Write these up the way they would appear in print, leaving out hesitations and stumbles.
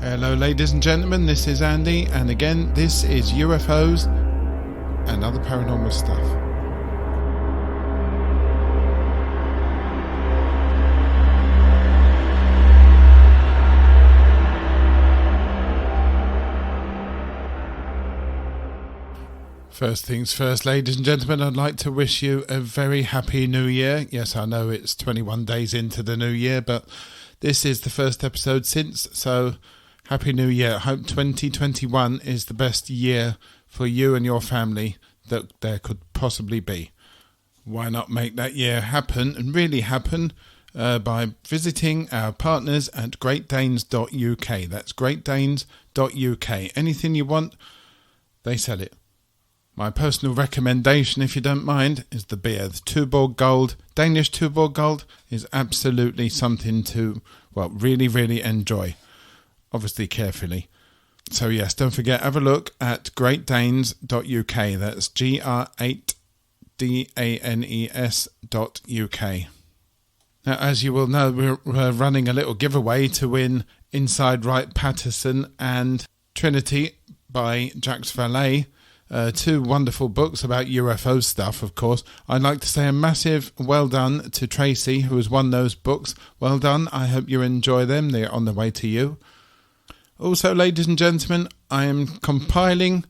Hello ladies and gentlemen, this is Andy, and again this is UFOs and other paranormal stuff. First things first, ladies and gentlemen, I'd like to wish you a very happy new year. Yes, I know it's 21 days into the new year, but this is the first episode since, so happy new year. I hope 2021 is the best year for you and your family that there could possibly be. Why not make that year happen and really happen by visiting our partners at greatdanes.uk. That's greatdanes.uk. Anything you want, they sell it. My personal recommendation, if you don't mind, is the beer. The Tuborg Gold, Danish Tuborg Gold, is absolutely something to, really, really enjoy. Obviously carefully. So yes, don't forget, have a look at greatdanes.uk. That's GR8DANES.uk. Now, as you will know, we're running a little giveaway to win Inside Wright Patterson and Trinity by Jacques Vallée. Two wonderful books about UFO stuff, of course. I'd like to say a massive well done to Tracy, who has won those books. Well done. I hope you enjoy them. They're on the way to you. Also, ladies and gentlemen, I am compiling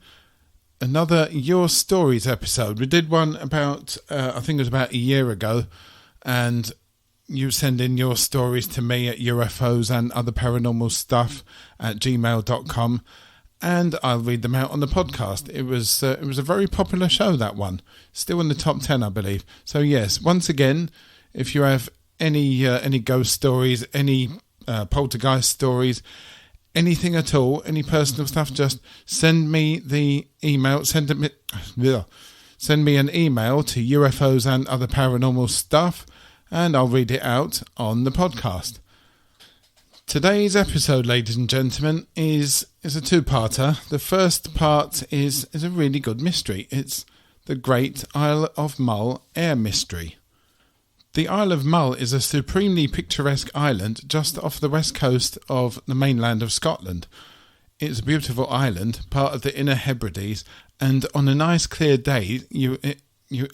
another Your Stories episode. We did one about, I think it was about a year ago, and you send in your stories to me at UFOs and other paranormal stuff at gmail.com. And I'll read them out on the podcast. It was a very popular show, that one. Still in the top 10, I believe. So yes, once again, if you have any ghost stories, any poltergeist stories, anything at all, any personal stuff, just send me the email. Send me an email to UFOs and other paranormal stuff, and I'll read it out on the podcast. Today's episode, ladies and gentlemen, is a two-parter. The first part is a really good mystery. It's the Great Isle of Mull air mystery. The Isle of Mull is a supremely picturesque island just off the west coast of the mainland of Scotland. It's a beautiful island, part of the Inner Hebrides, and on a nice clear day, it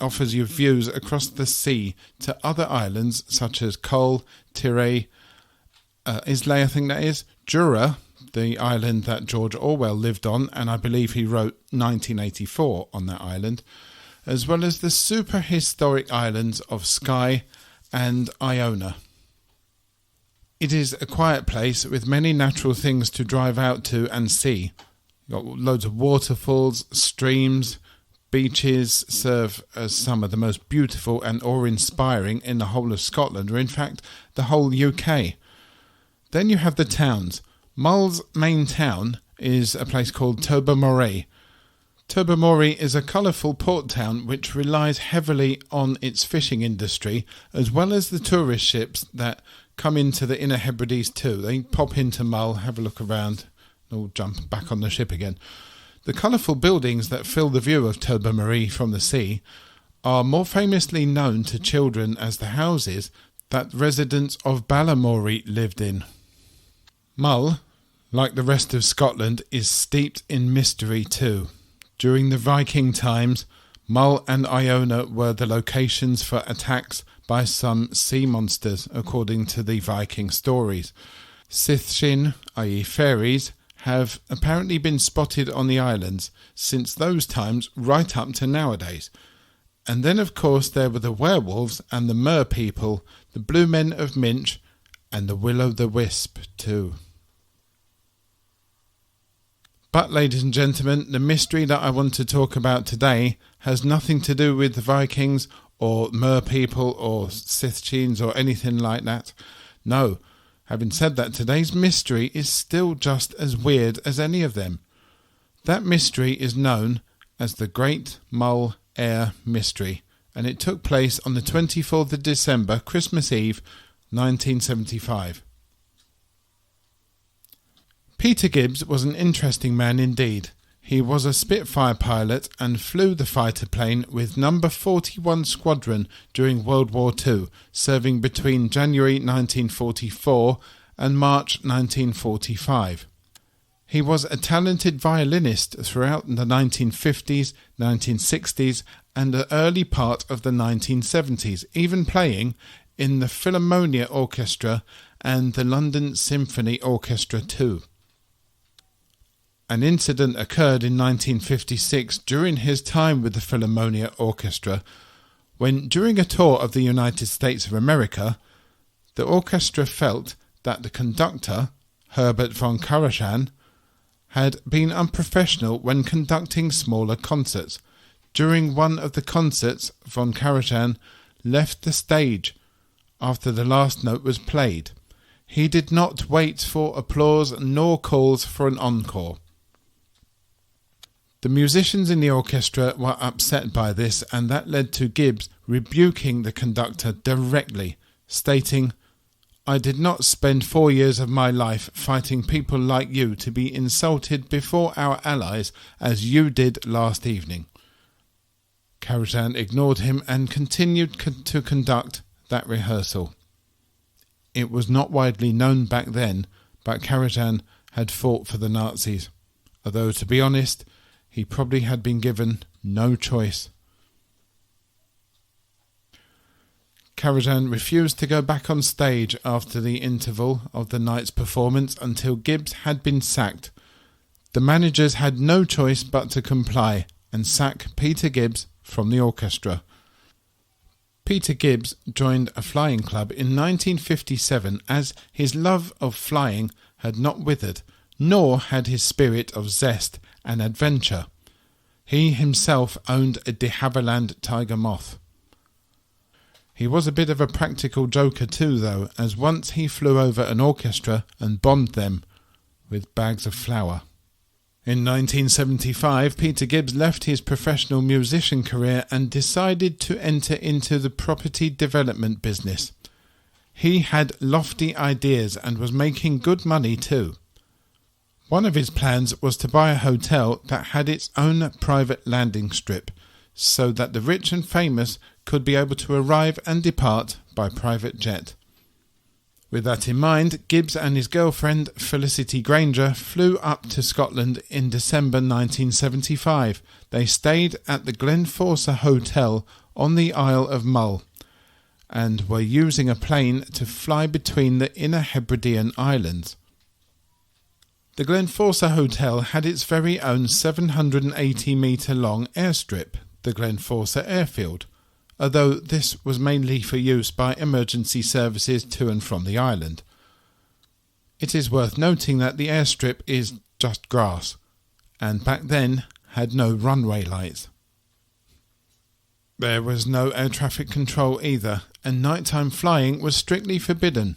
offers you views across the sea to other islands such as Cole, Tiree, Islay, I think that is, Jura, the island that George Orwell lived on, and I believe he wrote 1984 on that island, as well as the super historic islands of Skye and Iona. It is a quiet place with many natural things to drive out to and see. You've got loads of waterfalls, streams, beaches serve as some of the most beautiful and awe-inspiring in the whole of Scotland, or in fact the whole UK. Then you have the towns. Mull's main town is a place called Tobermory. Tobermory is a colourful port town which relies heavily on its fishing industry, as well as the tourist ships that come into the Inner Hebrides too. They pop into Mull, have a look around, and all jump back on the ship again. The colourful buildings that fill the view of Tobermory from the sea are more famously known to children as the houses that residents of Balamory lived in. Mull, like the rest of Scotland, is steeped in mystery too. During the Viking times, Mull and Iona were the locations for attacks by some sea monsters, according to the Viking stories. Sithshin, i.e. fairies, have apparently been spotted on the islands since those times right up to nowadays. And then, of course, there were the werewolves and the mer people, the blue men of Minch, and the will-o'-the-wisp too. But, ladies and gentlemen, the mystery that I want to talk about today has nothing to do with the Vikings or mer people or Sithchins or anything like that. No, having said that, today's mystery is still just as weird as any of them. That mystery is known as the Great Mull Air Mystery, and it took place on the 24th of December, Christmas Eve, 1975. Peter Gibbs was an interesting man indeed. He was a Spitfire pilot and flew the fighter plane with No. 41 Squadron during World War II, serving between January 1944 and March 1945. He was a talented violinist throughout the 1950s, 1960s and the early part of the 1970s, even playing in the Philharmonia Orchestra and the London Symphony Orchestra too. An incident occurred in 1956 during his time with the Philharmonia Orchestra when, during a tour of the United States of America, the orchestra felt that the conductor, Herbert von Karajan, had been unprofessional when conducting smaller concerts. During one of the concerts, von Karajan left the stage after the last note was played. He did not wait for applause nor calls for an encore. The musicians in the orchestra were upset by this, and that led to Gibbs rebuking the conductor directly, stating, "I did not spend 4 years of my life fighting people like you to be insulted before our allies as you did last evening." Karajan ignored him and continued to conduct that rehearsal. It was not widely known back then, but Karajan had fought for the Nazis, although, to be honest, he probably had been given no choice. Karajan refused to go back on stage after the interval of the night's performance until Gibbs had been sacked. The managers had no choice but to comply and sack Peter Gibbs from the orchestra. Peter Gibbs joined a flying club in 1957 as his love of flying had not withered, nor had his spirit of zest and adventure. He himself owned a de Havilland Tiger Moth. He was a bit of a practical joker too, though, as once he flew over an orchestra and bombed them with bags of flour. In 1975, Peter Gibbs left his professional musician career and decided to enter into the property development business. He had lofty ideas and was making good money too. One of his plans was to buy a hotel that had its own private landing strip, so that the rich and famous could be able to arrive and depart by private jet. With that in mind, Gibbs and his girlfriend, Felicity Granger, flew up to Scotland in December 1975. They stayed at the Glenforsa Hotel on the Isle of Mull and were using a plane to fly between the Inner Hebridean Islands. The Glenforsa Hotel had its very own 780-metre-long airstrip, the Glenforsa Airfield, although this was mainly for use by emergency services to and from the island. It is worth noting that the airstrip is just grass, and back then had no runway lights. There was no air traffic control either, and nighttime flying was strictly forbidden.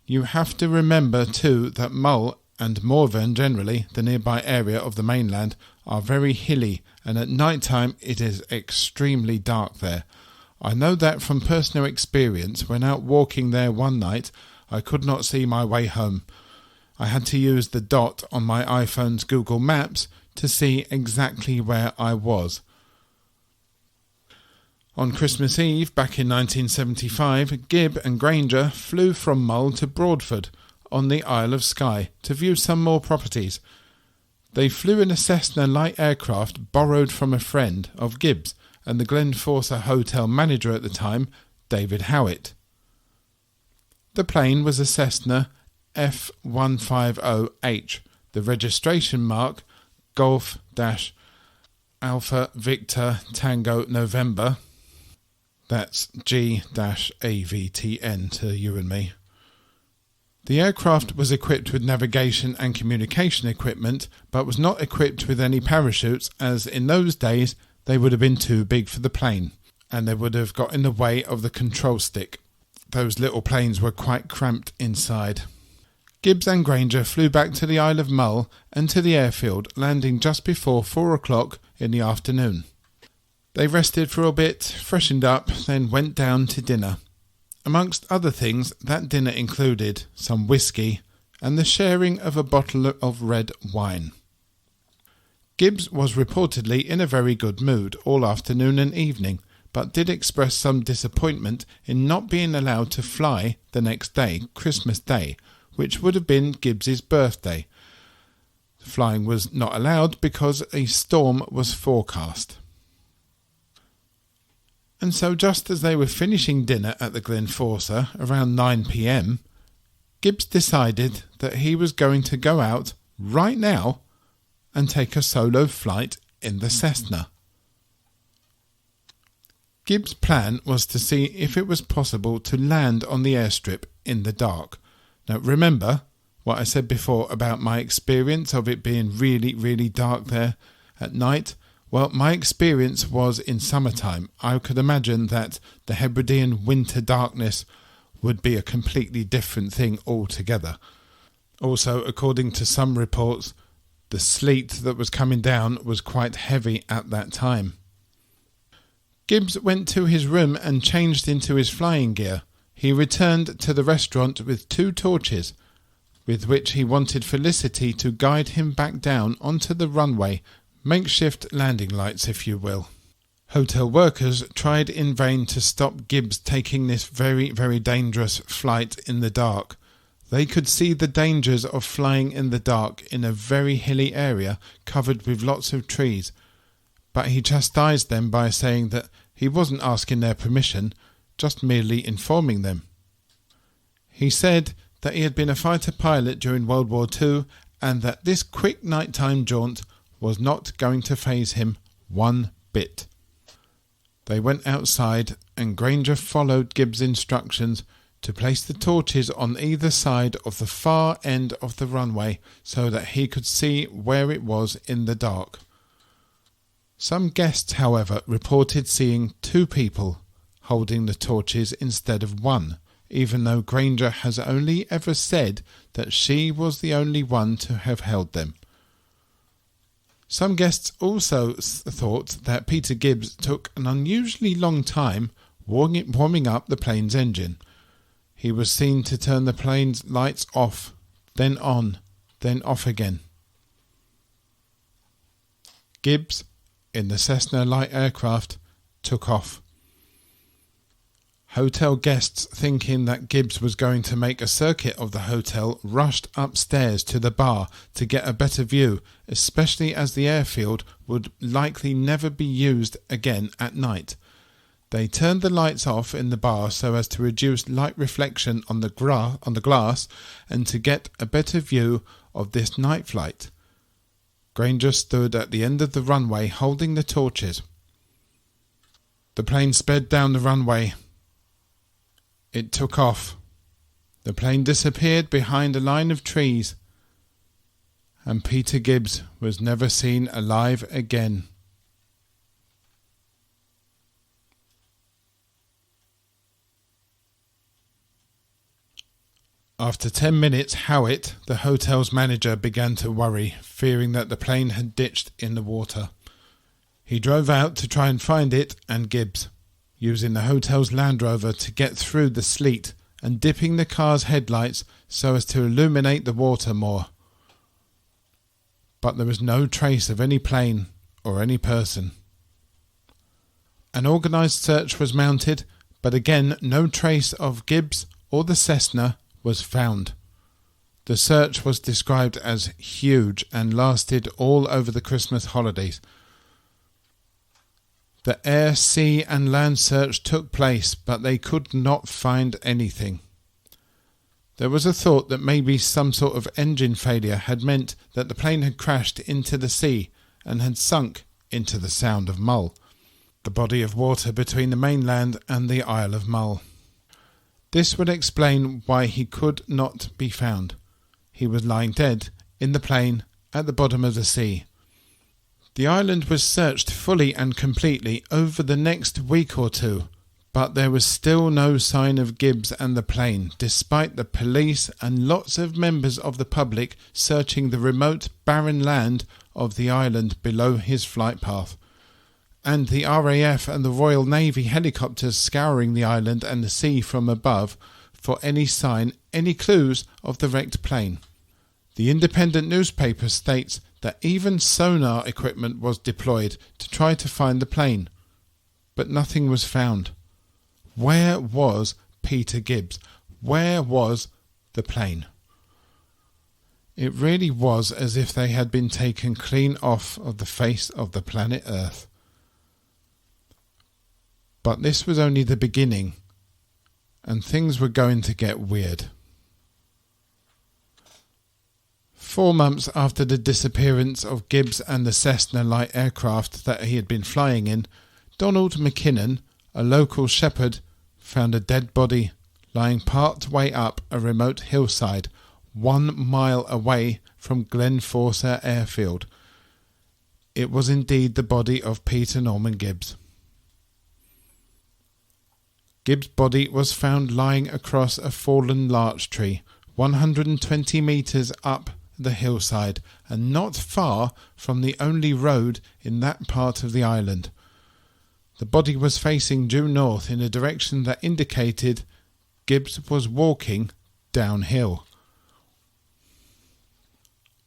You have to remember too that Mull and Morven generally, the nearby area of the mainland, are very hilly, and at night time it is extremely dark there. I know that from personal experience. When out walking there one night, I could not see my way home. I had to use the dot on my iPhone's Google Maps to see exactly where I was. On Christmas Eve, back in 1975, Gibb and Granger flew from Mull to Broadford on the Isle of Skye to view some more properties. They flew in a Cessna light aircraft borrowed from a friend of Gibbs and the Glenforsa Hotel manager at the time, David Howitt. The plane was a Cessna F150H, the registration mark Golf-Alpha Victor Tango November. That's G-AVTN to you and me. The aircraft was equipped with navigation and communication equipment, but was not equipped with any parachutes, as in those days they would have been too big for the plane, and they would have got in the way of the control stick. Those little planes were quite cramped inside. Gibbs and Granger flew back to the Isle of Mull and to the airfield, landing just before 4 o'clock in the afternoon. They rested for a bit, freshened up, then went down to dinner. Amongst other things, that dinner included some whiskey and the sharing of a bottle of red wine. Gibbs was reportedly in a very good mood all afternoon and evening, but did express some disappointment in not being allowed to fly the next day, Christmas Day, which would have been Gibbs's birthday. Flying was not allowed because a storm was forecast. And so just as they were finishing dinner at the Glenforsa around 9 p.m, Gibbs decided that he was going to go out right now and take a solo flight in the Cessna. Gibbs' plan was to see if it was possible to land on the airstrip in the dark. Now remember what I said before about my experience of it being really, really dark there at night? Well, my experience was in summertime. I could imagine that the Hebridean winter darkness would be a completely different thing altogether. Also, according to some reports, the sleet that was coming down was quite heavy at that time. Gibbs went to his room and changed into his flying gear. He returned to the restaurant with 2 torches, with which he wanted Felicity to guide him back down onto the runway, makeshift landing lights if you will. Hotel workers tried in vain to stop Gibbs taking this very, very dangerous flight in the dark. They could see the dangers of flying in the dark in a very hilly area covered with lots of trees, but he chastised them by saying that he wasn't asking their permission, just merely informing them. He said that he had been a fighter pilot during World War II and that this quick nighttime jaunt was not going to faze him one bit. They went outside and Granger followed Gibbs' instructions to place the torches on either side of the far end of the runway so that he could see where it was in the dark. Some guests, however, reported seeing 2 people holding the torches instead of 1, even though Granger has only ever said that she was the only one to have held them. Some guests also thought that Peter Gibbs took an unusually long time warming up the plane's engine. He was seen to turn the plane's lights off, then on, then off again. Gibbs, in the Cessna light aircraft, took off. Hotel guests, thinking that Gibbs was going to make a circuit of the hotel, rushed upstairs to the bar to get a better view, especially as the airfield would likely never be used again at night. They turned the lights off in the bar so as to reduce light reflection on the glass and to get a better view of this night flight. Granger stood at the end of the runway holding the torches. The plane sped down the runway. It took off. The plane disappeared behind a line of trees, and Peter Gibbs was never seen alive again. After 10 minutes, Howitt, the hotel's manager, began to worry, fearing that the plane had ditched in the water. He drove out to try and find it and Gibbs, using the hotel's Land Rover to get through the sleet and dipping the car's headlights so as to illuminate the water more. But there was no trace of any plane or any person. An organised search was mounted, but again no trace of Gibbs or the Cessna was found. The search was described as huge and lasted all over the Christmas holidays. The air, sea and land search took place, but they could not find anything. There was a thought that maybe some sort of engine failure had meant that the plane had crashed into the sea and had sunk into the Sound of Mull, the body of water between the mainland and the Isle of Mull. This would explain why he could not be found. He was lying dead in the plane at the bottom of the sea. The island was searched fully and completely over the next week or 2, but there was still no sign of Gibbs and the plane, despite the police and lots of members of the public searching the remote, barren land of the island below his flight path, and the RAF and the Royal Navy helicopters scouring the island and the sea from above for any sign, any clues of the wrecked plane. The independent newspaper states that even sonar equipment was deployed to try to find the plane, but nothing was found. Where was Peter Gibbs? Where was the plane? It really was as if they had been taken clean off of the face of the planet Earth. But this was only the beginning, and things were going to get weird. 4 months after the disappearance of Gibbs and the Cessna light aircraft that he had been flying in, Donald McKinnon, a local shepherd, found a dead body lying part way up a remote hillside 1 mile away from Glenforsa airfield. It was indeed the body of Peter Norman Gibbs. Gibbs' body was found lying across a fallen larch tree 120 metres up the hillside and not far from the only road in that part of the island. The body was facing due north in a direction that indicated Gibbs was walking downhill.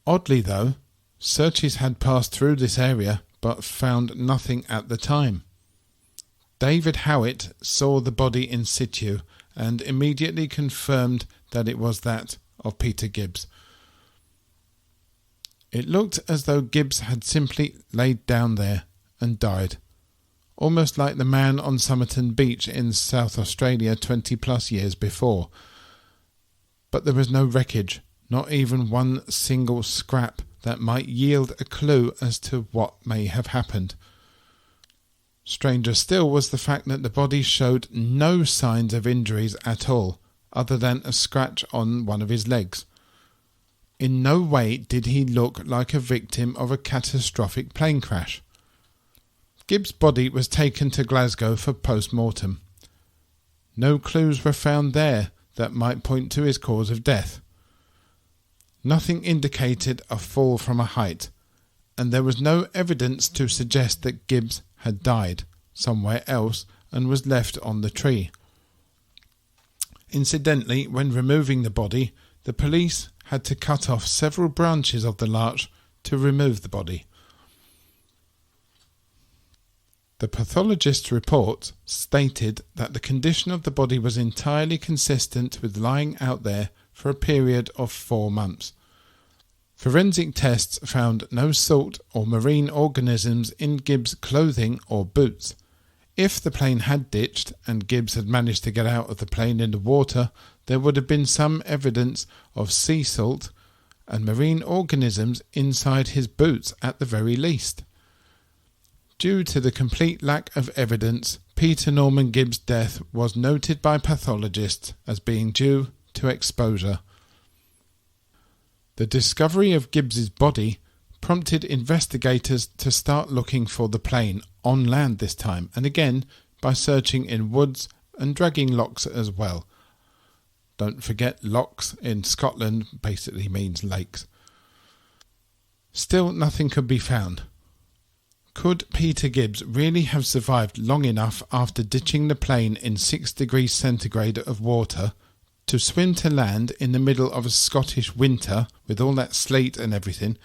Oddly though, searches had passed through this area but found nothing at the time. David Howitt saw the body in situ and immediately confirmed that it was that of Peter Gibbs. It looked as though Gibbs had simply laid down there and died, almost like the man on Somerton Beach in South Australia 20 plus years before. But there was no wreckage, not even one single scrap that might yield a clue as to what may have happened. Stranger still was the fact that the body showed no signs of injuries at all, other than a scratch on one of his legs. In no way did he look like a victim of a catastrophic plane crash. Gibbs' body was taken to Glasgow for post-mortem. No clues were found there that might point to his cause of death. Nothing indicated a fall from a height, and there was no evidence to suggest that Gibbs had died somewhere else and was left on the tree. Incidentally, when removing the body, the police had to cut off several branches of the larch to remove the body. The pathologist's report stated that the condition of the body was entirely consistent with lying out there for a period of 4 months. Forensic tests found no salt or marine organisms in Gibbs' clothing or boots. If the plane had ditched and Gibbs had managed to get out of the plane in the water, there would have been some evidence of sea salt and marine organisms inside his boots at the very least. Due to the complete lack of evidence, Peter Norman Gibbs' death was noted by pathologists as being due to exposure. The discovery of Gibbs's body prompted investigators to start looking for the plane on land this time, and again by searching in woods and dragging lochs as well. Don't forget, lochs in Scotland basically means lakes. Still nothing could be found. Could Peter Gibbs really have survived long enough after ditching the plane in 6 degrees centigrade of water to swim to land in the middle of a Scottish winter with all that sleet and everything,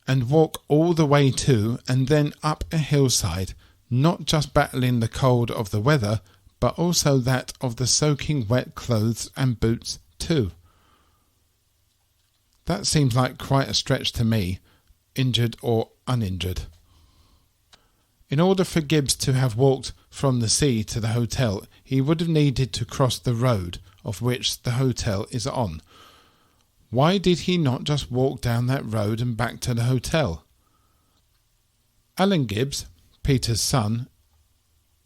and walk all the way to and then up a hillside, not just battling the cold of the weather, but also that of the soaking wet clothes and boots too? That seems like quite a stretch to me, injured or uninjured. In order for Gibbs to have walked from the sea to the hotel, he would have needed to cross the road of which the hotel is on. Why did he not just walk down that road and back to the hotel? Alan Gibbs, Peter's son,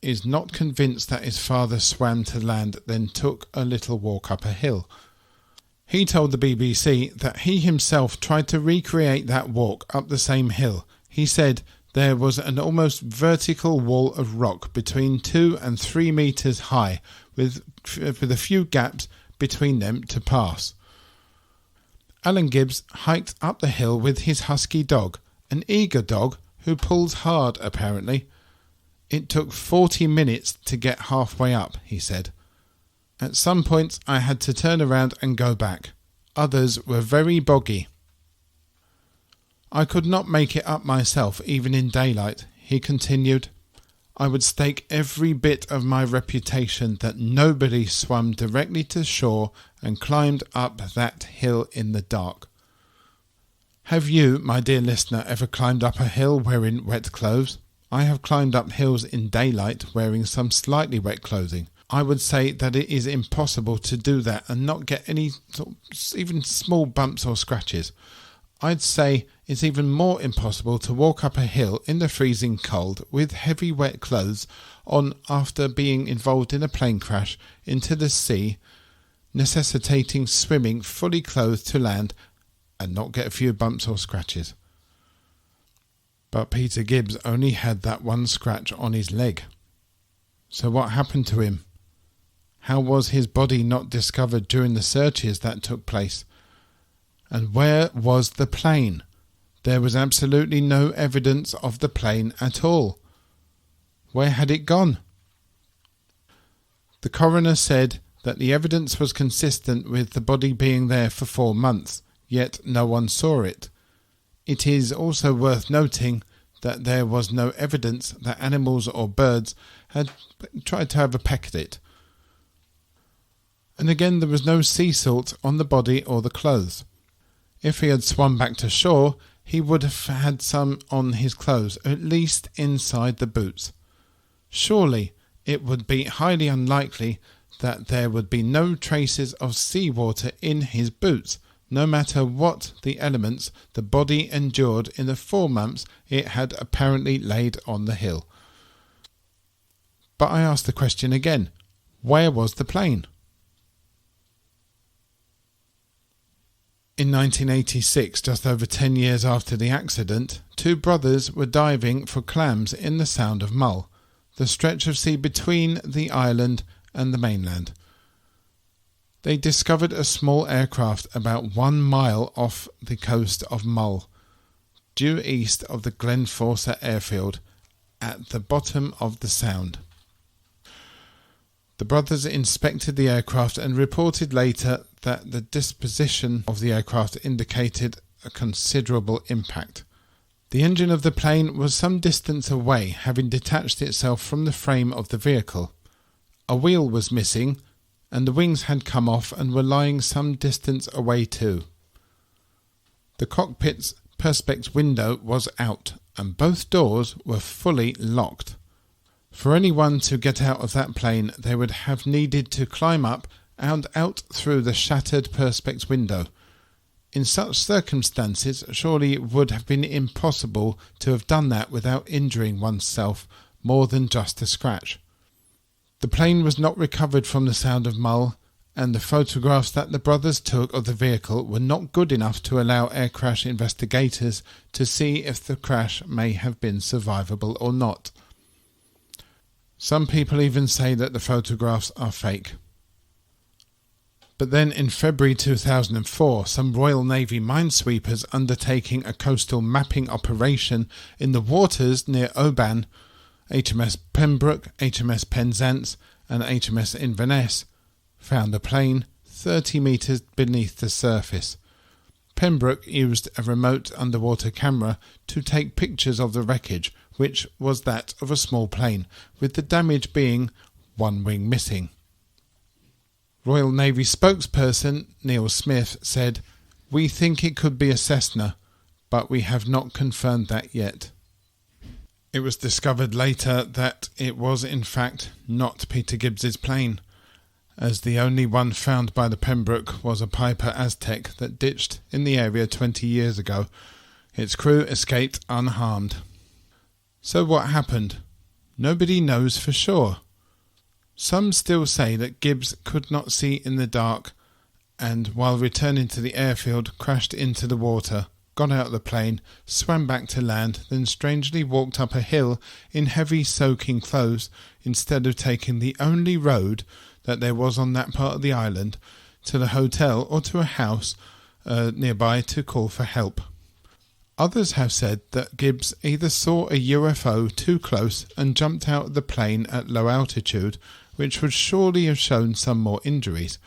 is not convinced that his father swam to land then took a little walk up a hill. He told the BBC that he himself tried to recreate that walk up the same hill. He said there was an almost vertical wall of rock between 2 and 3 metres high with a few gaps between them to pass. Alan Gibbs hiked up the hill with his husky dog, an eager dog who pulls hard apparently. It took 40 minutes to get halfway up, he said. At some points I had to turn around and go back. Others were very boggy. I could not make it up myself even in daylight, he continued. I would stake every bit of my reputation that nobody swam directly to shore and climbed up that hill in the dark. Have you, my dear listener, ever climbed up a hill wearing wet clothes? I have climbed up hills in daylight wearing some slightly wet clothing. I would say that it is impossible to do that and not get any even small bumps or scratches. I'd say it's even more impossible to walk up a hill in the freezing cold with heavy wet clothes on after being involved in a plane crash into the sea, necessitating swimming fully clothed to land and not get a few bumps or scratches. But Peter Gibbs only had that one scratch on his leg. So what happened to him? How was his body not discovered during the searches that took place? And where was the plane? There was absolutely no evidence of the plane at all. Where had it gone? The coroner said that the evidence was consistent with the body being there for 4 months, yet no one saw it. It is also worth noting that there was no evidence that animals or birds had tried to have a peck at it. And again, there was no sea salt on the body or the clothes. If he had swum back to shore, he would have had some on his clothes, at least inside the boots. Surely it would be highly unlikely that there would be no traces of seawater in his boots, no matter what the elements the body endured in the 4 months it had apparently laid on the hill. But I ask the question again, where was the plane? In 1986, just over 10 years after the accident, 2 brothers were diving for clams in the Sound of Mull, the stretch of sea between the island and the mainland. They discovered a small aircraft about 1 mile off the coast of Mull, due east of the Glenforsa airfield, at the bottom of the Sound. The brothers inspected the aircraft and reported later that the disposition of the aircraft indicated a considerable impact. The engine of the plane was some distance away, having detached itself from the frame of the vehicle. A wheel was missing, and the wings had come off and were lying some distance away too. The cockpit's perspex window was out, and both doors were fully locked. For anyone to get out of that plane, they would have needed to climb up and out through the shattered perspex window. In such circumstances, surely it would have been impossible to have done that without injuring oneself more than just a scratch. The plane was not recovered from the Sound of Mull, and the photographs that the brothers took of the vehicle were not good enough to allow air crash investigators to see if the crash may have been survivable or not. Some people even say that the photographs are fake. But then in February 2004, some Royal Navy minesweepers undertaking a coastal mapping operation in the waters near Oban, HMS Pembroke, HMS Penzance and HMS Inverness, found a plane 30 metres beneath the surface. Pembroke used a remote underwater camera to take pictures of the wreckage, which was that of a small plane, with the damage being 1 wing missing. Royal Navy spokesperson Neil Smith said, "We think it could be a Cessna, but we have not confirmed that yet." It was discovered later that it was in fact not Peter Gibbs's plane, as the only one found by the Pembroke was a Piper Aztec that ditched in the area 20 years ago. Its crew escaped unharmed. So what happened? Nobody knows for sure. Some still say that Gibbs could not see in the dark and, while returning to the airfield, crashed into the water, got out of the plane, swam back to land, then strangely walked up a hill in heavy soaking clothes instead of taking the only road that there was on that part of the island to the hotel or to a house nearby to call for help. Others have said that Gibbs either saw a UFO too close and jumped out of the plane at low altitude, which would surely have shown some more injuries,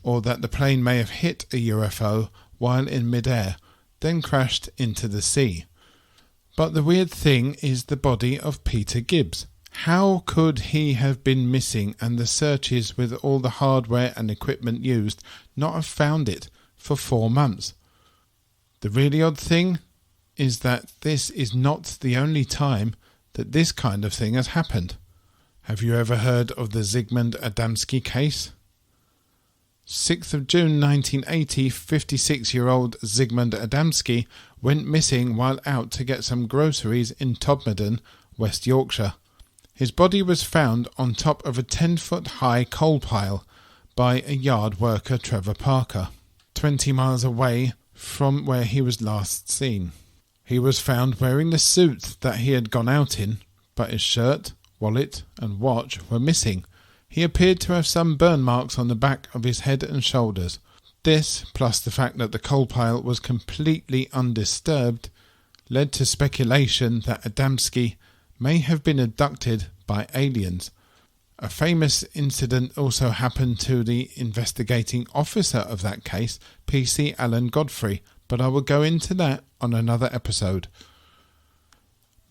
or that the plane may have hit a UFO while in mid-air, then crashed into the sea. But the weird thing is the body of Peter Gibbs, How could he have been missing and the searches with all the hardware and equipment used not have found it for 4 months? The really odd thing is that this is not the only time that this kind of thing has happened. Have you ever heard of the Zigmund Adamski case? 6th of June 1980, 56-year-old Zigmund Adamski went missing while out to get some groceries in Todmorden, West Yorkshire. His body was found on top of a 10-foot-high coal pile by a yard worker, Trevor Parker, 20 miles away from where he was last seen. He was found wearing the suit that he had gone out in, but his shirt, wallet and watch were missing. He appeared to have some burn marks on the back of his head and shoulders. This, plus the fact that the coal pile was completely undisturbed, led to speculation that Adamski may have been abducted by aliens. A famous incident also happened to the investigating officer of that case, P.C. Allen Godfrey, but I will go into that on another episode.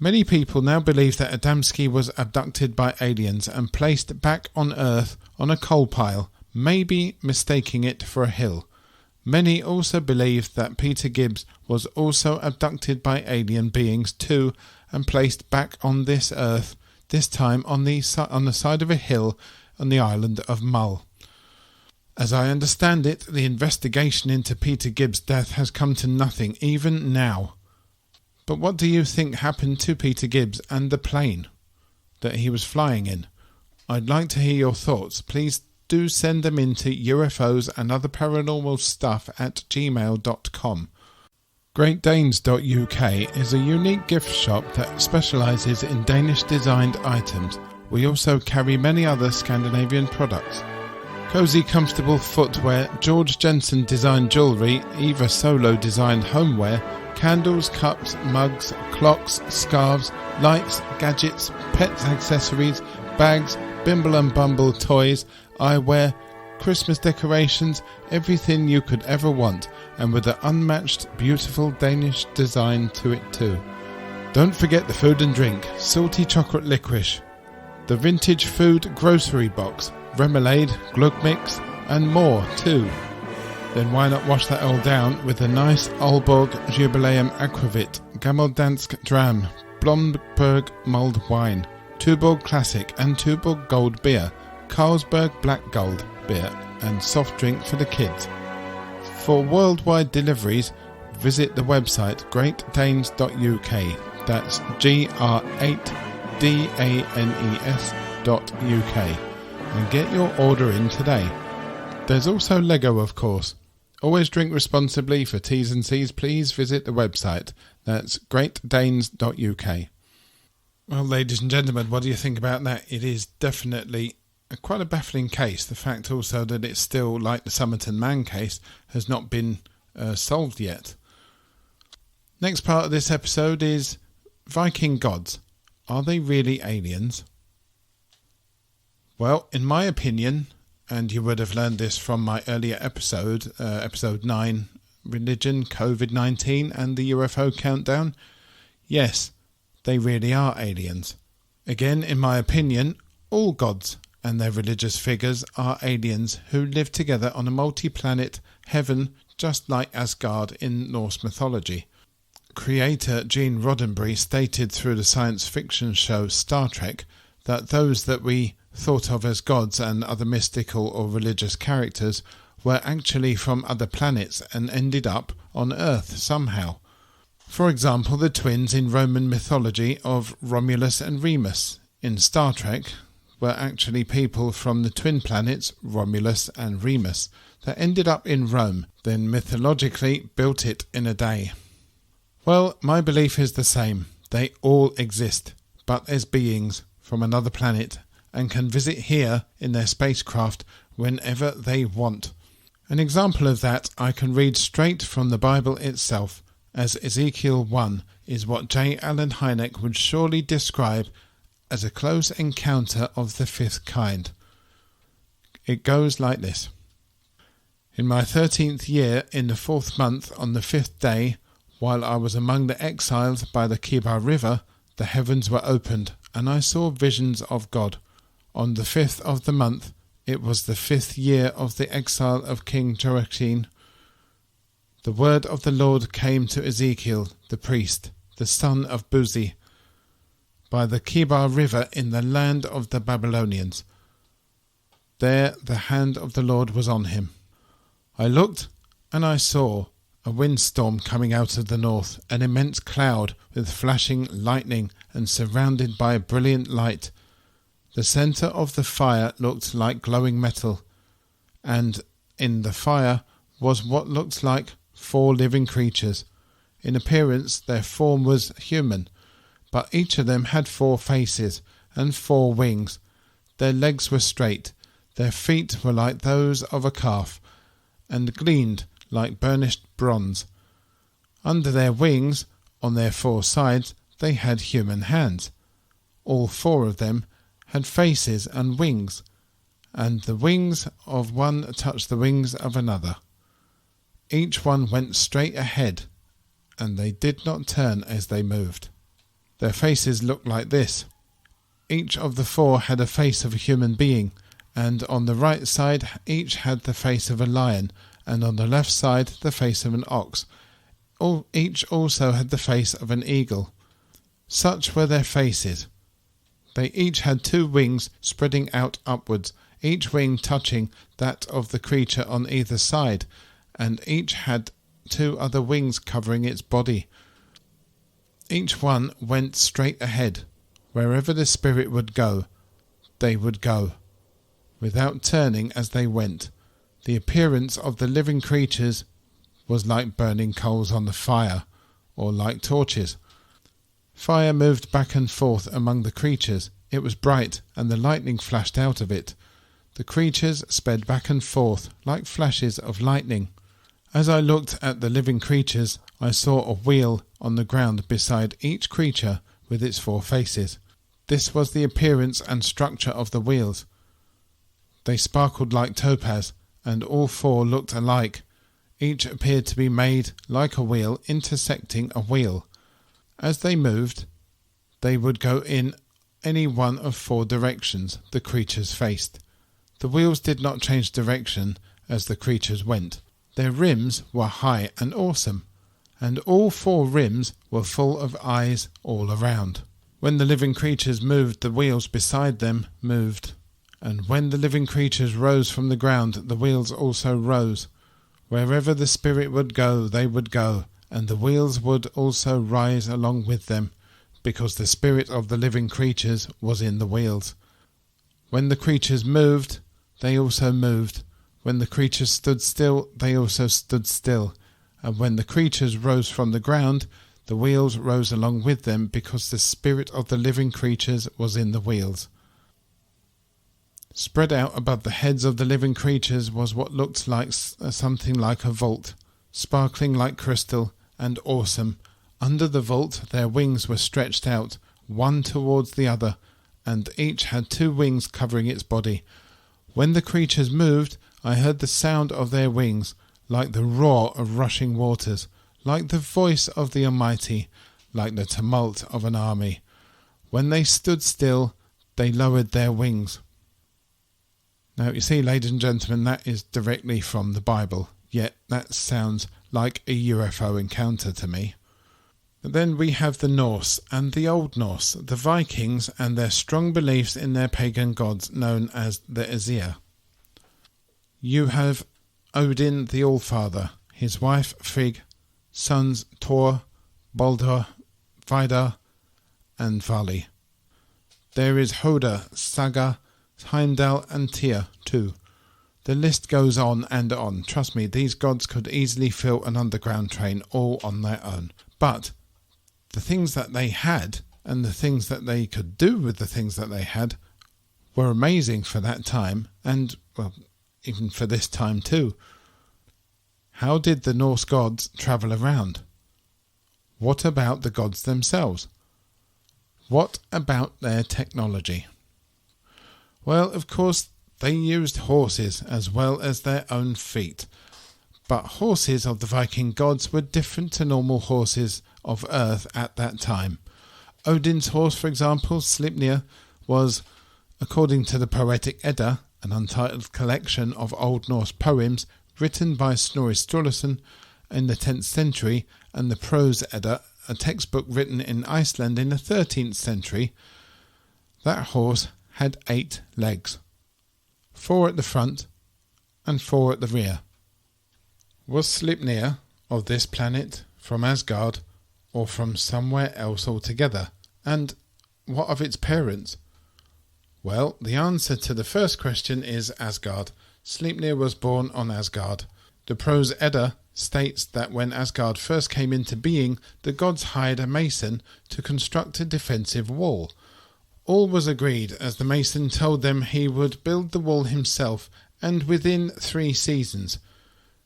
Many people now believe that Adamski was abducted by aliens and placed back on Earth on a coal pile, maybe mistaking it for a hill. Many also believe that Peter Gibbs was also abducted by alien beings too and placed back on this Earth, this time on the side of a hill on the island of Mull. As I understand it, the investigation into Peter Gibbs' death has come to nothing, even now. But what do you think happened to Peter Gibbs and the plane that he was flying in? I'd like to hear your thoughts. Please do send them in to ufosandotherparanormalstuff@gmail.com. GreatDanes.uk is a unique gift shop that specialises in Danish-designed items. We also carry many other Scandinavian products. Cozy, comfortable footwear, George Jensen designed jewellery, Eva Solo designed homeware, candles, cups, mugs, clocks, scarves, lights, gadgets, pets accessories, bags, Bimble and Bumble toys, eyewear, Christmas decorations, everything you could ever want, and with an unmatched, beautiful Danish design to it too. Don't forget the food and drink, salty chocolate licorice, the vintage food grocery box, remoulade, glug mix, and more too. Then why not wash that all down with a nice Aalborg Jubileum Aquavit, Gammeldansk Dram, Blomberg mulled wine, Tuborg Classic and Tuborg Gold beer, Carlsberg Black Gold beer, and soft drink for the kids. For worldwide deliveries, visit the website greatdanes.uk. That's GR8DANES.uk. and get your order in today. There's also Lego, of course. Always drink responsibly. For T's and C's, please visit the website. That's greatdanes.uk. Well, ladies and gentlemen, what do you think about that? It is definitely quite a baffling case. The fact also that it's still, like the Somerton Man case, has not been solved yet. Next part of this episode is Viking gods. Are they really aliens? Well, in my opinion, and you would have learned this from my earlier episode, episode 9, Religion, COVID-19 and the UFO Countdown, yes, they really are aliens. Again, in my opinion, all gods and their religious figures are aliens who live together on a multi-planet heaven just like Asgard in Norse mythology. Creator Gene Roddenberry stated through the science fiction show Star Trek that those that we thought of as gods and other mystical or religious characters were actually from other planets and ended up on Earth somehow. For example, the twins in Roman mythology of Romulus and Remus in Star Trek were actually people from the twin planets Romulus and Remus that ended up in Rome, then mythologically built it in a day. Well, my belief is the same. They all exist, but as beings from another planet, and can visit here in their spacecraft whenever they want. An example of that I can read straight from the Bible itself, as Ezekiel 1 is what J. Allen Hynek would surely describe as a close encounter of the fifth kind. It goes like this. In my 13th year, in the 4th month, on the 5th day, while I was among the exiles by the Kibar River, the heavens were opened, and I saw visions of God. On the 5th of the month, it was the 5th year of the exile of King Joaquin, the word of the Lord came to Ezekiel the priest, the son of Buzi, by the Kibar river in the land of the Babylonians. There the hand of the Lord was on him. I looked, and I saw a windstorm coming out of the north, an immense cloud with flashing lightning and surrounded by a brilliant light. The centre of the fire looked like glowing metal, and in the fire was what looked like 4 living creatures. In appearance their form was human, but each of them had 4 faces and 4 wings. Their legs were straight, their feet were like those of a calf, and gleamed like burnished bronze. Under their wings, on their 4 sides, they had human hands. All 4 of them had faces and wings, and the wings of one touched the wings of another. Each one went straight ahead, and they did not turn as they moved. Their faces looked like this. Each of the 4 had a face of a human being, and on the right side each had the face of a lion, and on the left side the face of an ox. Each also had the face of an eagle. Such were their faces. They each had 2 wings spreading out upwards, each wing touching that of the creature on either side, and each had 2 other wings covering its body. Each one went straight ahead. Wherever the spirit would go, they would go, without turning as they went. The appearance of the living creatures was like burning coals on the fire, or like torches. Fire moved back and forth among the creatures. It was bright, and the lightning flashed out of it. The creatures sped back and forth like flashes of lightning. As I looked at the living creatures, I saw a wheel on the ground beside each creature with its 4 faces. This was the appearance and structure of the wheels. They sparkled like topaz, and all 4 looked alike. Each appeared to be made like a wheel intersecting a wheel. As they moved, they would go in any one of 4 directions the creatures faced. The wheels did not change direction as the creatures went. Their rims were high and awesome, and all 4 rims were full of eyes all around. When the living creatures moved, the wheels beside them moved, and when the living creatures rose from the ground, the wheels also rose. Wherever the spirit would go, they would go, and the wheels would also rise along with them, because the spirit of the living creatures was in the wheels. When the creatures moved, they also moved. When the creatures stood still, they also stood still. And when the creatures rose from the ground, the wheels rose along with them, because the spirit of the living creatures was in the wheels. Spread out above the heads of the living creatures was what looked like something like a vault, sparkling like crystal and awesome. Under the vault their wings were stretched out, one towards the other, and each had 2 wings covering its body. When the creatures moved, I heard the sound of their wings, like the roar of rushing waters, like the voice of the Almighty, like the tumult of an army. When they stood still, they lowered their wings. Now, you see, ladies and gentlemen, that is directly from the Bible, yet that sounds like a UFO encounter to me. But then we have the Norse and the Old Norse, the Vikings and their strong beliefs in their pagan gods known as the Exile. You have Odin the Allfather, his wife Frigg, sons Thor, Baldur, Vidar and Vali. There is Hoda, Saga, Heimdall and Tyr too. The list goes on and on. Trust me, these gods could easily fill an underground train all on their own. But the things that they had and the things that they could do with the things that they had were amazing for that time and, well, even for this time too. How did the Norse gods travel around? What about the gods themselves? What about their technology? Well, of course, they used horses as well as their own feet. But horses of the Viking gods were different to normal horses of Earth at that time. Odin's horse, for example, Sleipnir, was, according to the Poetic Edda, an untitled collection of Old Norse poems written by Snorri Sturluson in the 10th century, and the Prose Edda, a textbook written in Iceland in the 13th century, that horse had 8 legs, 4 at the front and 4 at the rear. Was Sleipnir of this planet, from Asgard, or from somewhere else altogether? And what of its parents? Well, the answer to the first question is Asgard. Sleipnir was born on Asgard. The Prose Edda states that when Asgard first came into being, the gods hired a mason to construct a defensive wall. All was agreed, as the mason told them he would build the wall himself, and within 3 seasons.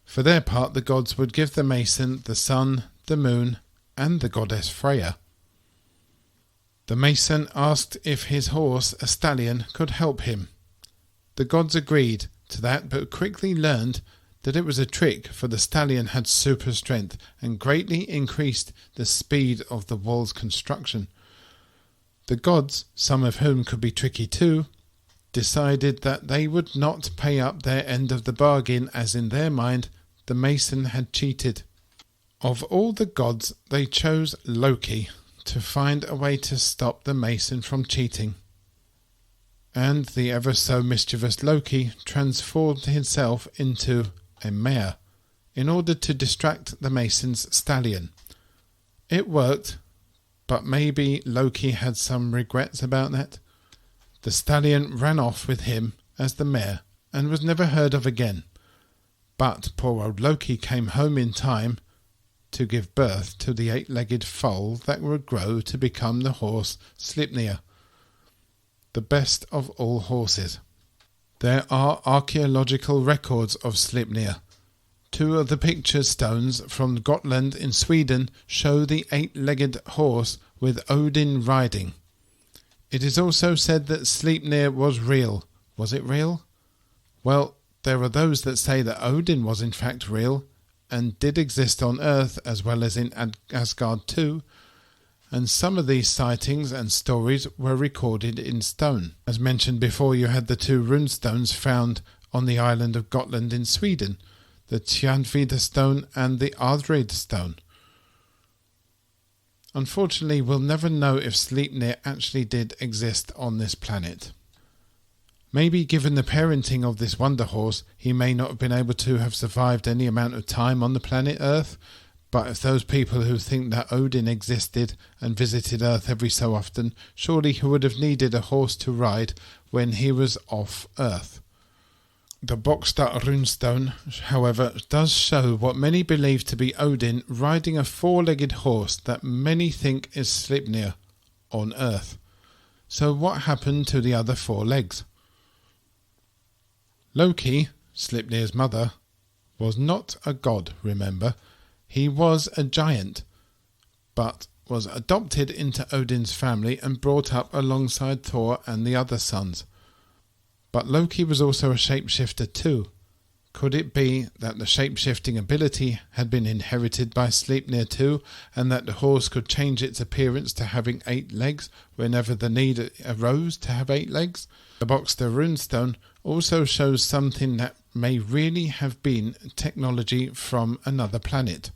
For their part, the gods would give the mason the sun, the moon, and the goddess Freya. The mason asked if his horse, a stallion, could help him. The gods agreed to that, but quickly learned that it was a trick, for the stallion had super strength and greatly increased the speed of the wall's construction. The gods, some of whom could be tricky too, decided that they would not pay up their end of the bargain, as in their mind the mason had cheated. Of all the gods, they chose Loki to find a way to stop the mason from cheating. And the ever so mischievous Loki transformed himself into a mare in order to distract the mason's stallion. It worked, but maybe Loki had some regrets about that. The stallion ran off with him as the mare and was never heard of again. But poor old Loki came home in time to give birth to the 8-legged foal that would grow to become the horse Sleipnir, the best of all horses. There are archaeological records of Sleipnir. 2 of the picture stones from Gotland in Sweden show the 8-legged horse with Odin riding. It is also said that Sleipnir was real. Was it real? Well, there are those that say that Odin was in fact real and did exist on Earth as well as in Asgard too, and some of these sightings and stories were recorded in stone. As mentioned before, you had the 2 runestones found on the island of Gotland in Sweden, the Tjärnvida stone and the Ardrid stone. Unfortunately, we'll never know if Sleipnir actually did exist on this planet. Maybe given the parenting of this wonder horse, he may not have been able to have survived any amount of time on the planet Earth, but if those people who think that Odin existed and visited Earth every so often, surely he would have needed a horse to ride when he was off Earth. The Bokstad runestone, however, does show what many believe to be Odin riding a 4-legged horse that many think is Sleipnir on Earth. So what happened to the other 4 legs? Loki, Sleipnir's mother, was not a god, remember. He was a giant, but was adopted into Odin's family and brought up alongside Thor and the other sons. But Loki was also a shapeshifter too. Could it be that the shapeshifting ability had been inherited by Sleipnir too, and that the horse could change its appearance to having 8 legs whenever the need arose to have 8 legs? The Bokstad runestone also shows something that may really have been technology from another planet.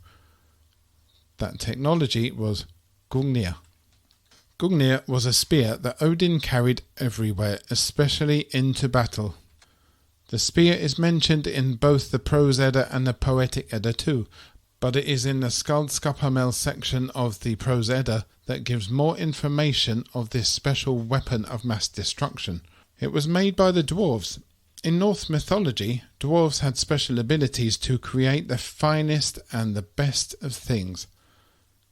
That technology was Gungnir. Gungnir was a spear that Odin carried everywhere, especially into battle. The spear is mentioned in both the Prose Edda and the Poetic Edda too, but it is in the Skaldskaparmál section of the Prose Edda that gives more information of this special weapon of mass destruction. It was made by the dwarves. In Norse mythology, dwarves had special abilities to create the finest and the best of things.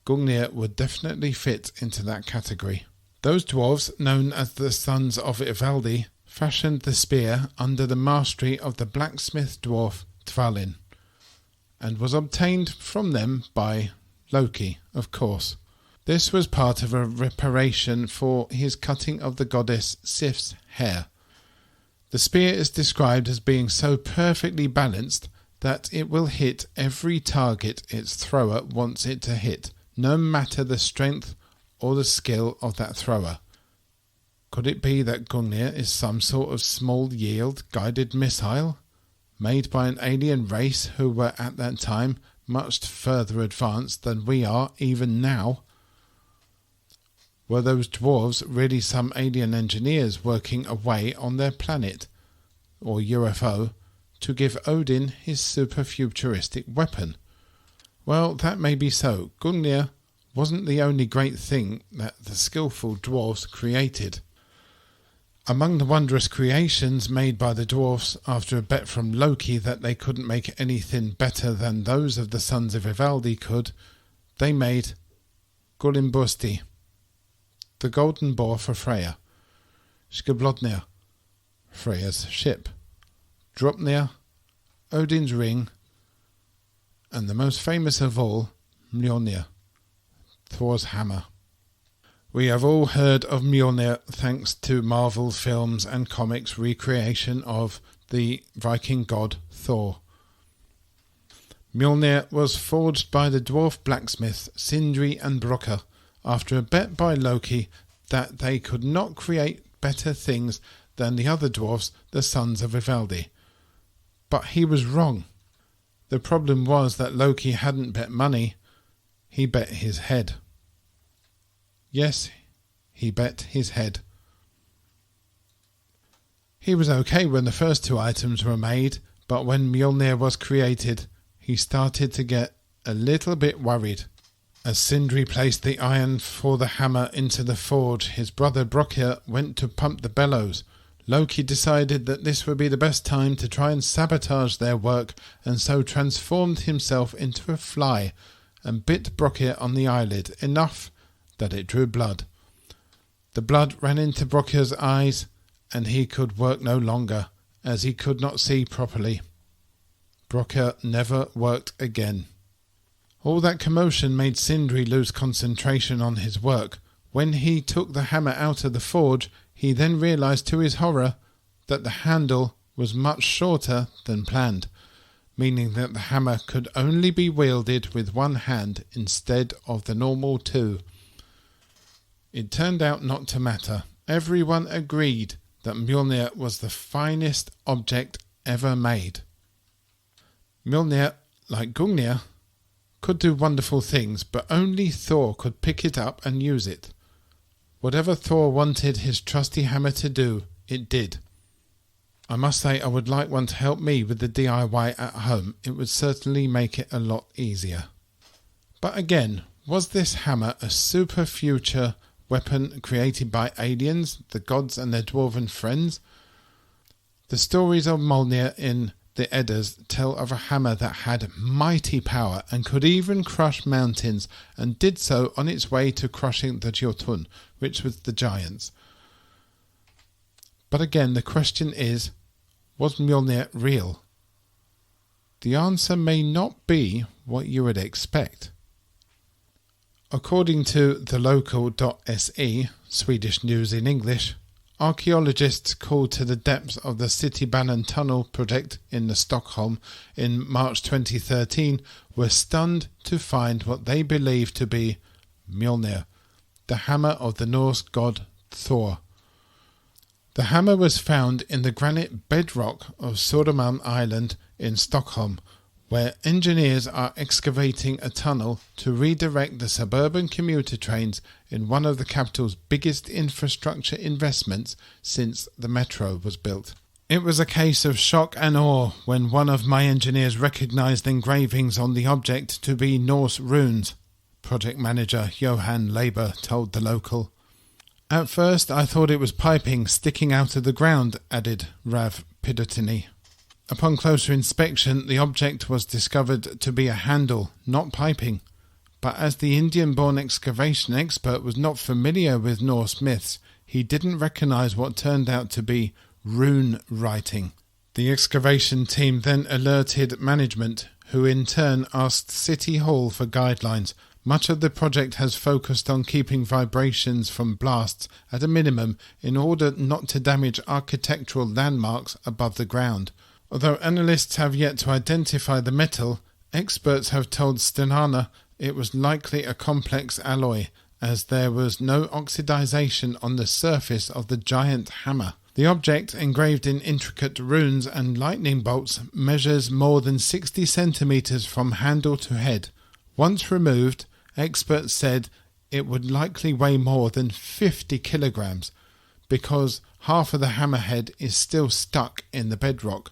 Gungnir would definitely fit into that category. Those dwarves, known as the sons of Ivaldi, fashioned the spear under the mastery of the blacksmith dwarf Dvalin, and was obtained from them by Loki, of course. This was part of a reparation for his cutting of the goddess Sif's hair. The spear is described as being so perfectly balanced that it will hit every target its thrower wants it to hit, no matter the strength or the skill of that thrower. Could it be that Gungnir is some sort of small-yield guided missile, made by an alien race who were at that time much further advanced than we are even now? Were those dwarves really some alien engineers working away on their planet, or UFO, to give Odin his super-futuristic weapon? Well, that may be so. Gungnir wasn't the only great thing that the skillful dwarves created. Among the wondrous creations made by the dwarfs after a bet from Loki that they couldn't make anything better than those of the sons of Ivaldi could, they made Glenforsa, the golden boar for Freya, Skjoldnir, Freya's ship, Draupnir, Odin's ring, and the most famous of all, Mjolnir, Thor's hammer. We have all heard of Mjolnir thanks to Marvel films and comics' recreation of the Viking god Thor. Mjolnir was forged by the dwarf blacksmiths Sindri and Brokkr after a bet by Loki that they could not create better things than the other dwarfs, the sons of Ivaldi. But he was wrong. The problem was that Loki hadn't bet money, he bet his head. Yes, he bet his head. He was okay when the first two items were made, but when Mjolnir was created, he started to get a little bit worried. As Sindri placed the iron for the hammer into the forge, his brother Brokkr went to pump the bellows. Loki decided that this would be the best time to try and sabotage their work, and so transformed himself into a fly and bit Brokkr on the eyelid enough that it drew blood. The blood ran into Brokkr's eyes, and he could work no longer, as he could not see properly. Brokkr never worked again. All that commotion made Sindri lose concentration on his work. When he took the hammer out of the forge, he then realized to his horror that the handle was much shorter than planned, meaning that the hammer could only be wielded with one hand instead of the normal two. It turned out not to matter. Everyone agreed that Mjolnir was the finest object ever made. Mjolnir, like Gungnir, could do wonderful things, but only Thor could pick it up and use it. Whatever Thor wanted his trusty hammer to do, it did. I must say I would like one to help me with the DIY at home. It would certainly make it a lot easier. But again, was this hammer a super future weapon created by aliens, the gods and their dwarven friends? The stories of Mjolnir in the Eddas tell of a hammer that had mighty power and could even crush mountains, and did so on its way to crushing the Jotun, which was the giants. But again, the question is, was Mjolnir real? The answer may not be what you would expect. According to the local.se, Swedish news in English, archaeologists called to the depths of the Citybanan tunnel project in Stockholm in March 2013 were stunned to find what they believed to be Mjolnir, the hammer of the Norse god Thor. The hammer was found in the granite bedrock of Södermalm Island in Stockholm, where engineers are excavating a tunnel to redirect the suburban commuter trains in one of the capital's biggest infrastructure investments since the metro was built. It was a case of shock and awe when one of my engineers recognised engravings on the object to be Norse runes, project manager Johan Laber told the local. At first I thought it was piping sticking out of the ground, added Rav Pidotini. Upon closer inspection, the object was discovered to be a handle, not piping. But as the Indian-born excavation expert was not familiar with Norse myths, he didn't recognise what turned out to be rune writing. The excavation team then alerted management, who in turn asked City Hall for guidelines. Much of the project has focused on keeping vibrations from blasts at a minimum in order not to damage architectural landmarks above the ground. Although analysts have yet to identify the metal, experts have told Stenana it was likely a complex alloy, as there was no oxidization on the surface of the giant hammer. The object, engraved in intricate runes and lightning bolts, measures more than 60 centimeters from handle to head. Once removed, experts said it would likely weigh more than 50 kilograms, because half of the hammerhead is still stuck in the bedrock.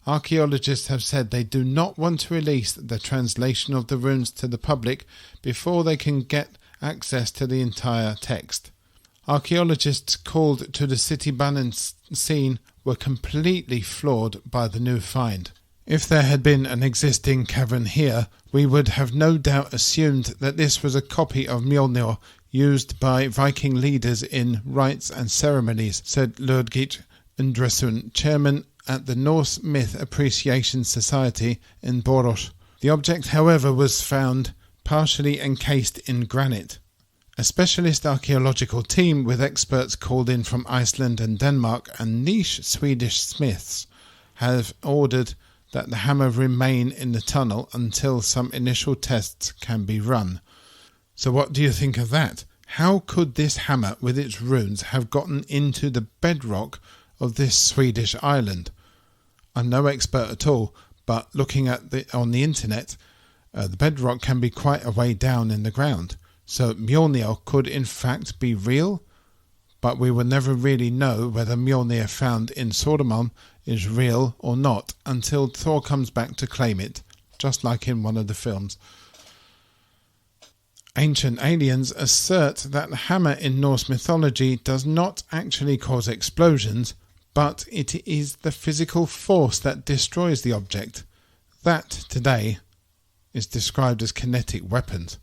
Archaeologists have said they do not want to release the translation of the runes to the public before they can get access to the entire text. Archaeologists called to the city balance scene were completely floored by the new find. If there had been an existing cavern here, we would have no doubt assumed that this was a copy of Mjolnir used by Viking leaders in rites and ceremonies, said Ludwig Andresson, chairman at the Norse Myth Appreciation Society in Borås. The object, however, was found partially encased in granite. A specialist archaeological team with experts called in from Iceland and Denmark and niche Swedish smiths have ordered that the hammer remain in the tunnel until some initial tests can be run. So what do you think of that? How could this hammer with its runes have gotten into the bedrock of this Swedish island? I'm no expert at all, but looking at on the internet, the bedrock can be quite a way down in the ground. So Mjolnir could in fact be real, but we will never really know whether Mjolnir found in Södermalm is real or not until Thor comes back to claim it, just like in one of the films. Ancient aliens assert that the hammer in Norse mythology does not actually cause explosions, but it is the physical force that destroys the object. That, today, is described as kinetic weapons.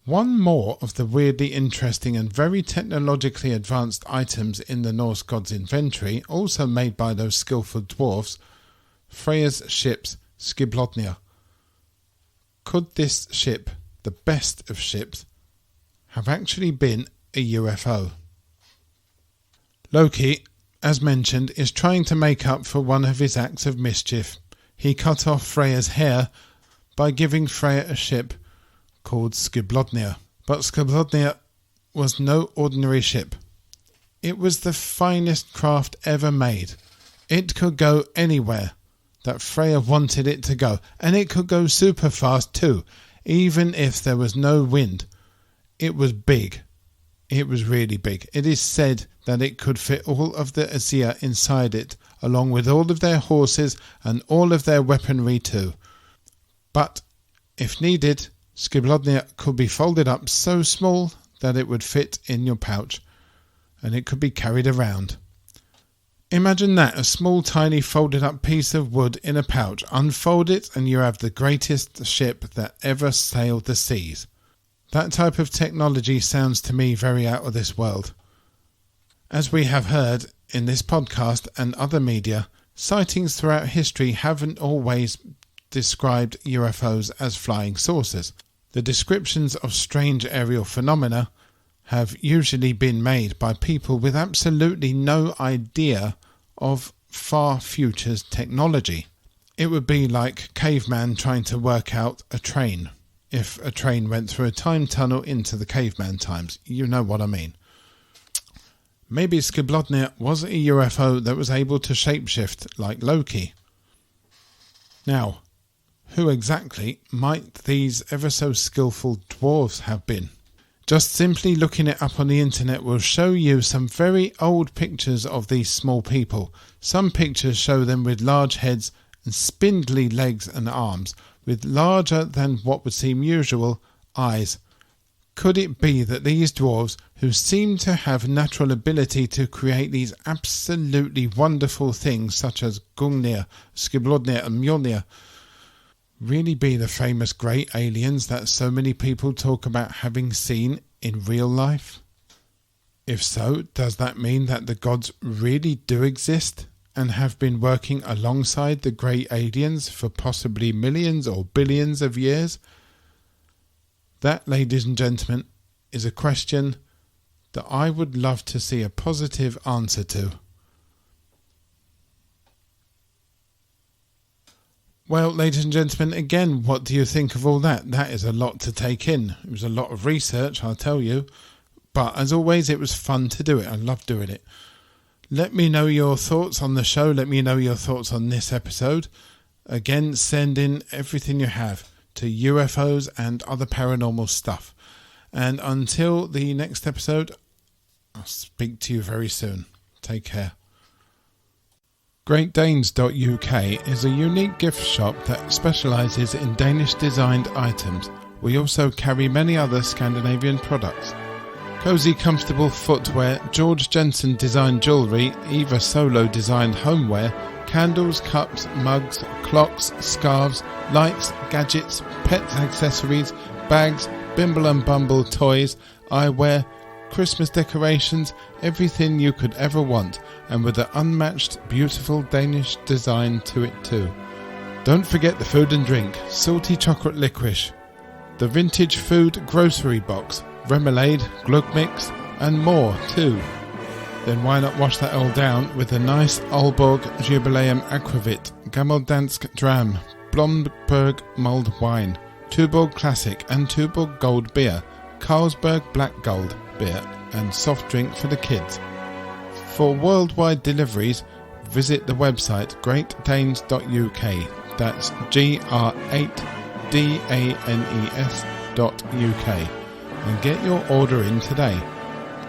One more of the weirdly interesting and very technologically advanced items in the Norse Gods inventory, also made by those skillful dwarves, Freya's ship's Skiblothnia. Could this ship, the best of ships, have actually been a UFO? Loki, as mentioned, is trying to make up for one of his acts of mischief. He cut off Freya's hair by giving Freya a ship called Skiblothnia. But Skiblothnia was no ordinary ship. It was the finest craft ever made. It could go anywhere that Freya wanted it to go, and it could go super fast too, even if there was no wind. It was big. It was really big. It is said that it could fit all of the Aesir inside it, along with all of their horses and all of their weaponry too. But, if needed, Skiblothnia could be folded up so small that it would fit in your pouch, and it could be carried around. Imagine that, a small tiny folded up piece of wood in a pouch. Unfold it and you have the greatest ship that ever sailed the seas. That type of technology sounds to me very out of this world. As we have heard in this podcast and other media, sightings throughout history haven't always described UFOs as flying saucers. The descriptions of strange aerial phenomena have usually been made by people with absolutely no idea of far future's technology. It would be like caveman trying to work out a train. If a train went through a time tunnel into the caveman times, you know what I mean. Maybe Skiblothnia was a UFO that was able to shapeshift like Loki. Now, who exactly might these ever so skillful dwarves have been? Just simply looking it up on the internet will show you some very old pictures of these small people. Some pictures show them with large heads and spindly legs and arms, with larger than what would seem usual eyes. Could it be that these dwarves, who seem to have natural ability to create these absolutely wonderful things such as Gungnir, Skiblothnia and Mjolnir, really be the famous grey aliens that so many people talk about having seen in real life? If so, does that mean that the gods really do exist and have been working alongside the grey aliens for possibly millions or billions of years? That, ladies and gentlemen, is a question that I would love to see a positive answer to. Well, ladies and gentlemen, again, what do you think of all that? That is a lot to take in. It was a lot of research, I'll tell you. But as always, it was fun to do it. I love doing it. Let me know your thoughts on the show. Let me know your thoughts on this episode. Again, send in everything you have to UFOs and other paranormal stuff. And until the next episode, I'll speak to you very soon. Take care. GreatDanes.uk is a unique gift shop that specialises in Danish designed items. We also carry many other Scandinavian products. Cozy, comfortable footwear, George Jensen designed jewellery, Eva Solo designed homeware, candles, cups, mugs, clocks, scarves, lights, gadgets, pets accessories, bags, Bimble and Bumble toys, eyewear, Christmas decorations, everything you could ever want, and with an unmatched, beautiful Danish design to it too. Don't forget the food and drink, salty chocolate licorice, the vintage food grocery box, remoulade, glug mix, and more too. Then why not wash that all down with a nice Aalborg Jubileum Aquavit, Gammeldansk Dram, Blomberg mulled wine, Tuborg Classic and Tuborg Gold beer, Carlsberg Black Gold beer, and soft drink for the kids. For worldwide deliveries, visit the website greatdanes.uk. That's GR8DANES.uk. and get your order in today.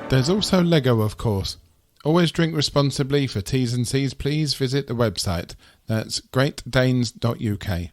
There's also Lego, of course. Always drink responsibly. For T's and C's, please visit the website. That's greatdanes.uk.